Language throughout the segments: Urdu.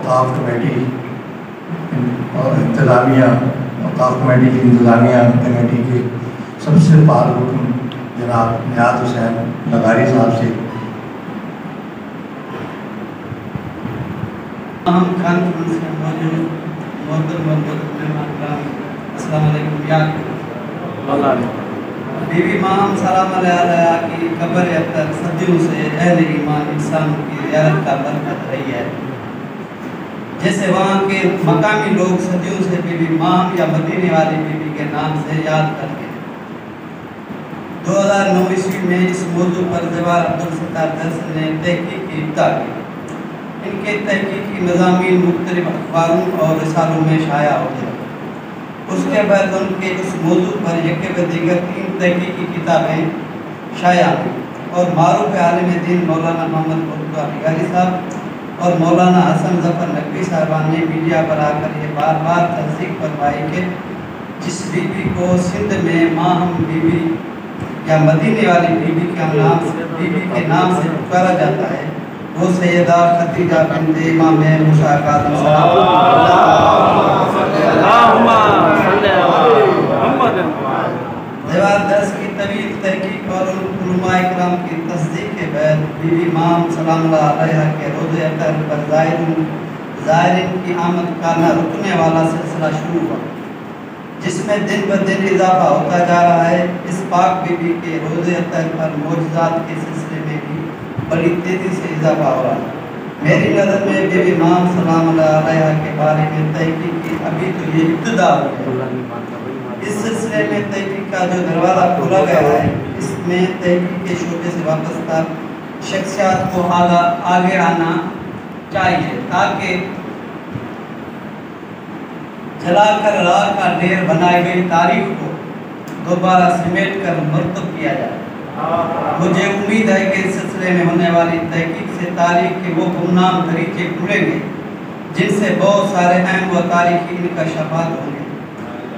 اوقاف کمیٹی اور انتظامیہ اوقاف کمیٹی کی انتظامیہ کمیٹی کے سب سے فعال رکن جناب نیاز حسین نگاری صاحب سے السلام علیکم بی بی ماہم سلام علیہ کی قبر تک صدیوں سے اہل ایمان انسان کی زیارت کا برکت رہی ہے. جیسے وہاں کے مقامی لوگ صدیوں سے بی بی ماہم یا مدینے والی بی بی کے نام سے یاد کرتے ہیں. 2009 عیسوی میں اس موضوع پر زوار عبدالستار درس نے تحقیق کی ابتدا کی. ان کے تحقیقی مضامین مختلف اخباروں اور رسالوں میں شائع ہوتے ہیں. اس کے بعد ان کے اس موضوع پر یک و دیگر 3 تحقیقی کتابیں شائع ہوئیں اور معروف عالم دین مولانا محمد مرتضیٰ نگاری صاحب اور مولانا حسن ظفر نقوی صاحبان نے میڈیا پر آ کر یہ بار بار تصدیق فرمائی کہ جس بی بی کو سندھ میں ماہم بی بی یا مدینے والی بی بی کے نام سے پکارا جاتا ہے وہ سیدہ خدیجہ بنت امام موسیٰ کاظم دیوار درس کی طویل تحقیق اور علماء اکرام کی تصدیق کے بعد بی بی ماہم سلام اللہ علیہ کے روضہ اطہر پر زائرین کی آمد کا نہ رکنے والا سلسلہ شروع ہوا جس میں دن بدن اضافہ ہوتا جا رہا ہے. اس پاک بی بی کے روضہ اطہر پر معجزات کے سلسلے میں بھی بڑی تیزی سے اضافہ ہو رہا ہے. میری نظر میں بی بی ماہم سلام اللہ علیہ کے بارے میں تحقیق کی ابھی تو یہ ابتدا ہوئی ہے. اس سلسلے میں تحقیق کا جو دروازہ کھولا گیا ہے اس میں تحقیق کے شعبے سے وابستہ شخصیات کو آگے آنا چاہیے تاکہ جلا کر راہ کا ڈھیر بنائی گئی تاریخ کو دوبارہ سمیٹ کر مرتب کیا جائے. مجھے امید ہے کہ اس سلسلے میں ہونے والی تحقیق سے تاریخ کے وہ گمنام طریقے کھلیں گے جن سے بہت سارے اہم و تاریخی انکشافات ہوں گے.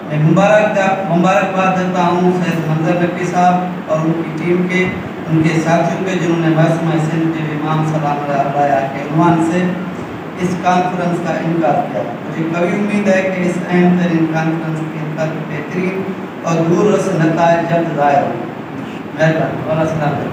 میں مبارکباد دیتا ہوں سید منظر نقوی صاحب اور ان کی ٹیم کے ان کے ساتھیوں کے جنہوں نے محسمہ سندھ بی بی ماہم سلام علیہ کے عنوان سے اس کانفرنس کا انعقاد کیا. مجھے کبھی امید ہے کہ اس اہم ترین کانفرنس کے انعقاد بہترین اور دور رس نتائج جلد ظاہر ہوں. مہربانی.